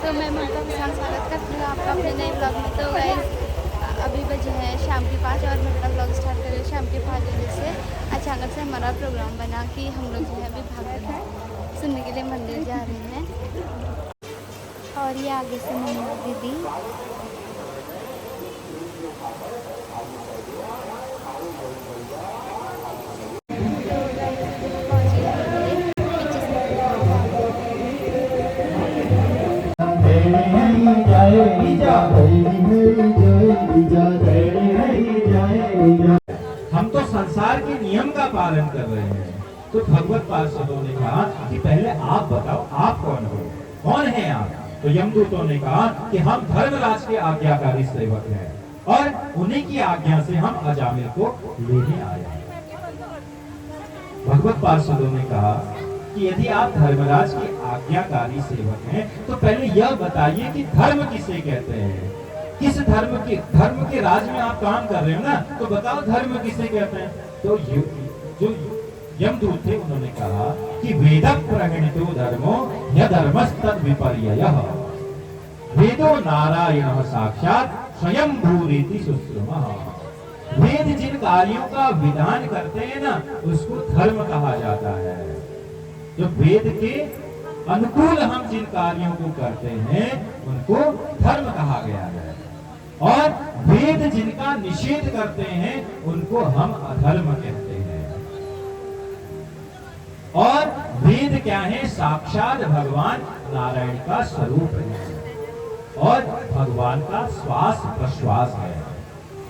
तो मैं ममता के साथ स्वागत करती हूँ आपका अपने नए ब्लॉग में। तो गाइस अभी बजे हैं शाम के 5 और मैं अपना ब्लॉग स्टार्ट कर रही हूँ शाम के 5 बजे से। अचानक से हमारा प्रोग्राम बना कि हम लोग जो है अभी भागवत सुनने के लिए मंदिर जा रहे हैं। और ये आगे से मम्मा दीदी हम तो संसार के नियम का पालन कर रहे हैं। तो भगवत पार्षदों ने कहा कि पहले आप बताओ आप कौन हो, कौन है आप? तो यमदूतों ने कहा कि हम धर्मराज के आज्ञाकारी सेवक हैं और उन्हीं की आज्ञा से हम अजामिल को लेने आए हैं। भगवत पार्षदों ने कहा कि यदि आप धर्मराज के आज्ञाकारी सेवक हैं तो पहले यह बताइए कि धर्म किसे कहते हैं, किस धर्म के राज में आप काम कर रहे हो ना, तो बताओ धर्म किसे कहते हैं। तो जो यमदूत थे उन्होंने कहा कि वेद प्रगणितो धर्मो यधर्मस्तद विपर्ययः वेदो नारायण साक्षात स्वयं भूरिति सुश्रुमः। वेद जिन कार्यों का विधान करते हैं ना उसको धर्म कहा जाता है। जो वेद के अनुकूल हम जिन कार्यों को करते हैं उनको धर्म कहा गया है और वेद जिनका निषेध करते हैं उनको हम अधर्म कहते हैं। और वेद क्या है? साक्षात भगवान नारायण का स्वरूप है और भगवान का श्वास प्रश्वास है।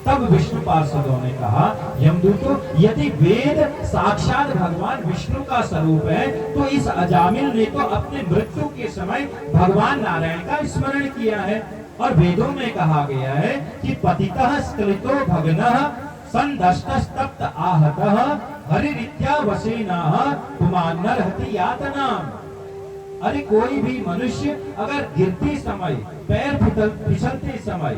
तब विष्णु पार्षदों ने कहा यमदूतों, यदि वेद साक्षात भगवान विष्णु का स्वरूप है तो इस अजामिल ने तो अपने मृत्यु के समय भगवान नारायण का स्मरण किया है। और वेदों में कहा गया है कि पतितः स्खलितो भग्नः संदष्टस्तप्त आहतः हरिरित्या वसेनाः पुमान्नर्हति यातनाम्। अरे कोई भी मनुष्य अगर गिरते समय, पैर फिसलते समय,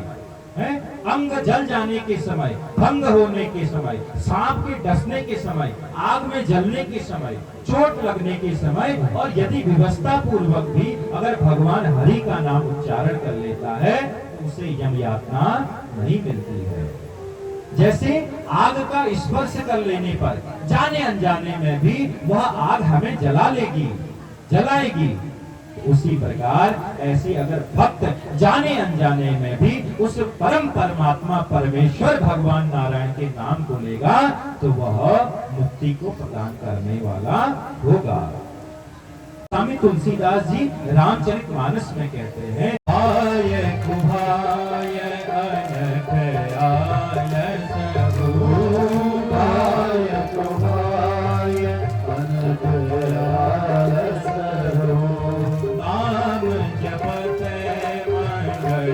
अंग जल जाने के समय, भंग होने के समय, सांप के डसने के समय, आग में जलने के समय, चोट लगने के समय और यदि विवस्था पूर्वक भी अगर भगवान हरि का नाम उच्चारण कर लेता है तो उसे यम यातना नहीं मिलती है। जैसे आग का स्पर्श कर लेने पर जाने अनजाने में भी वह आग हमें जला लेगी, जलाएगी, उसी प्रकार ऐसे अगर भक्त जाने अनजाने में भी उस परम परमात्मा परमेश्वर भगवान नारायण के नाम को लेगा तो वह मुक्ति को प्रदान करने वाला होगा। स्वामी तुलसीदास जी रामचरितमानस में कहते हैं, आय कुहाय अनख आय सबू, आय कुहाय अनख आय सबू, नाम जपते मंगल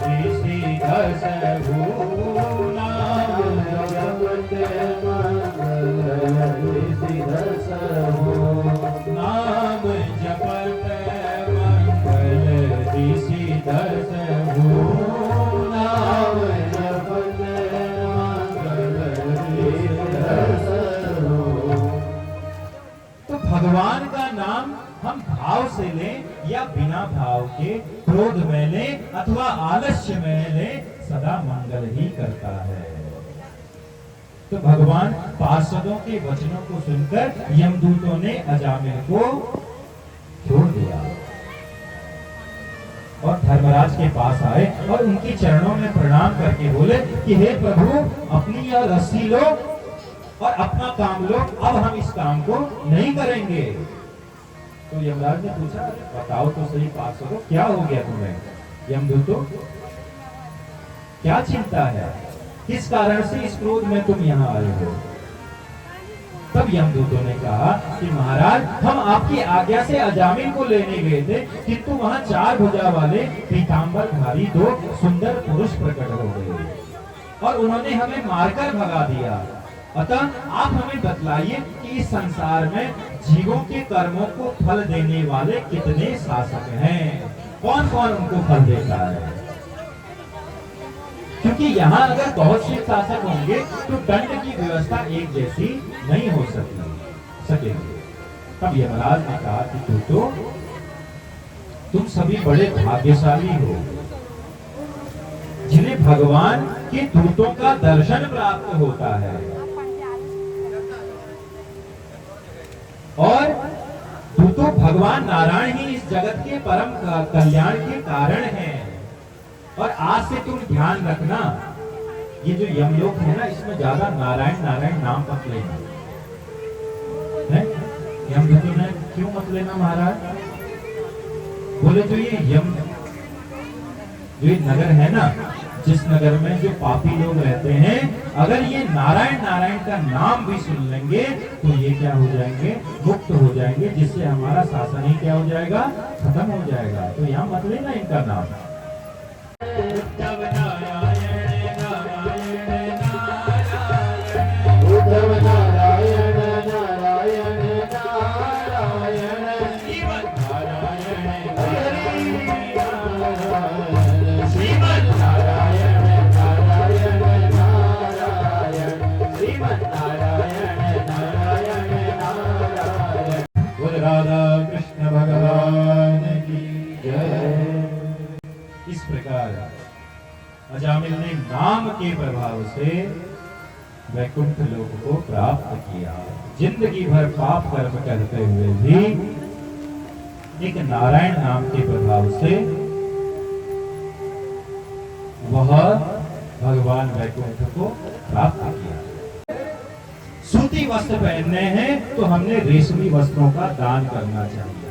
ऋषि दसभू, नाम जपते मंगल ऋषि दसभू, नाम जपते मंगल ऋषि दसभू, नाम जपते मंगल ऋषि दसभू। तो भगवान का नाम हम भाव से लें या बिना भाव के, क्रोध में लें अथवा आलस्य में लें, सदा मंगल ही करता है। तो भगवान पार्षदों के वचनों को सुनकर यमदूतों ने अजामिल को छोड़ दिया और धर्मराज के पास आए और उनके चरणों में प्रणाम करके बोले कि हे प्रभु, अपनी यह रस्सी लो और अपना काम लो, अब हम इस काम को नहीं करेंगे। तो यमराज ने पूछा, बताओ तो सही पार्षदों, क्या हो गया तुम्हें? यमदूतों, क्या चिंता है, किस कारण से इस क्रोध में तुम यहाँ आए हो? तब यमदूतों ने कहा कि महाराज, हम आपकी आज्ञा से अजामिल को लेने गए थे किंतु वहाँ 4 भुजा वाले पीतांबरधारी 2 सुंदर पुरुष प्रकट हो गए और उन्होंने हमें मारकर भगा दिया। अतः आप हमें बतलाइए कि इस संसार में जीवों के कर्मों को फल देने वाले कितने शासक हैं, कौन कौन उनको फल देता है? क्योंकि यहाँ अगर बहुत से शासक होंगे तो दंड की व्यवस्था एक जैसी नहीं हो सकेगी। तब यमराज ने कहा कि तुम सभी बड़े भाग्यशाली हो जिन्हें भगवान के दूतों का दर्शन प्राप्त होता है। और दूतों भगवान नारायण ही इस जगत के परम कल्याण के कारण हैं। और आज से तुम ध्यान रखना, ये जो यमलोक है ना, इसमें ज्यादा नारायण नारायण नाम मत लेना है। यमदूतों ने क्यों मत लेना महाराज? बोले जो ये नगर है ना, जिस नगर में जो पापी लोग रहते हैं, अगर ये नारायण नारायण का नाम भी सुन लेंगे तो ये क्या हो जाएंगे? मुक्त हो जाएंगे, जिससे हमारा शासन ही क्या हो जाएगा? खत्म हो जाएगा। तो यहाँ मत लेना इनका नाम। राधा कृष्ण भगवान की जय। इस प्रकार अजामिल ने नाम के प्रभाव से वैकुंठ लोक को प्राप्त किया। जिंदगी भर पाप कर्म करते हुए भी एक नारायण नाम के प्रभाव से वह भगवान वैकुंठ को प्राप्त किया। सूती वस्त्र पहनने हैं तो हमने रेशमी वस्त्रों का दान करना चाहिए,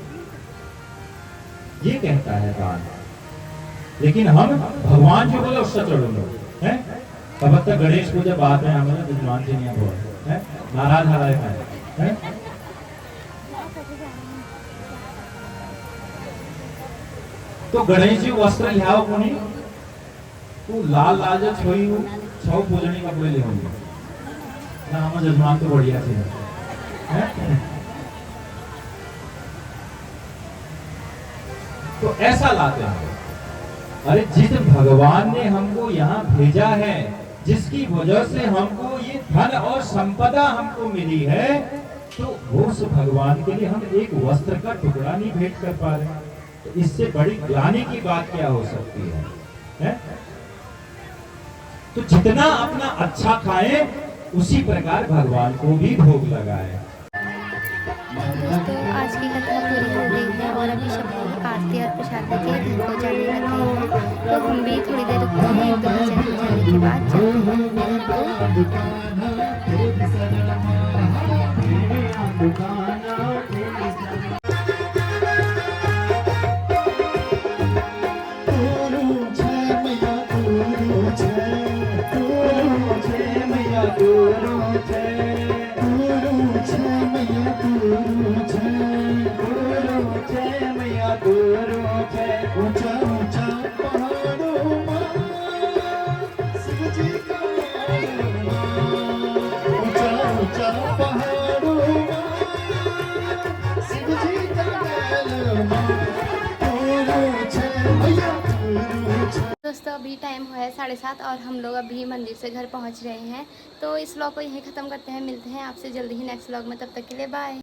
ये कहता है दान। लेकिन हम भगवान जो बोले उससे चढ़ो लोग हैं। तब तक गणेश पूजा बात है, हमारे विद्वान जी नहीं बोल है, नाराज हराए हैं। तो गणेश जी वस्त्र लियाओ कोनी, तू लाल लाल जो छोई हो छौ पूजनी कपड़े ले होंगे ना, हम जजमान तो बढ़िया थे हैं? तो ऐसा लाते हैं। अरे जिस भगवान ने हमको यहाँ भेजा है, जिसकी वजह से हमको ये धन और संपदा हमको मिली है, तो वो उस भगवान के लिए हम एक वस्त्र का टुकड़ा नहीं भेंट कर पा रहे। तो इससे बड़ी ग्लानि की बात क्या हो सकती है? तो जितना अपना अच्छा खाए उसी प्रकार भगवान को भी भोग लगाए। दोस्तों आज की कथा पूरी हो गई है और अभी सब लोग आरती और प्रसाद लेके घर को जाने लगे हैं। तो हम भी थोड़ी देर रुकते हैं, एक दो बजे जाने के बाद चलते दोस्तों अभी टाइम हुआ है 7:30 और हम लोग अभी मंदिर से घर पहुंच रहे हैं। तो इस व्लॉग को यहीं ख़त्म करते हैं, मिलते हैं आपसे जल्दी ही नेक्स्ट व्लॉग में। तब तक के लिए बाय।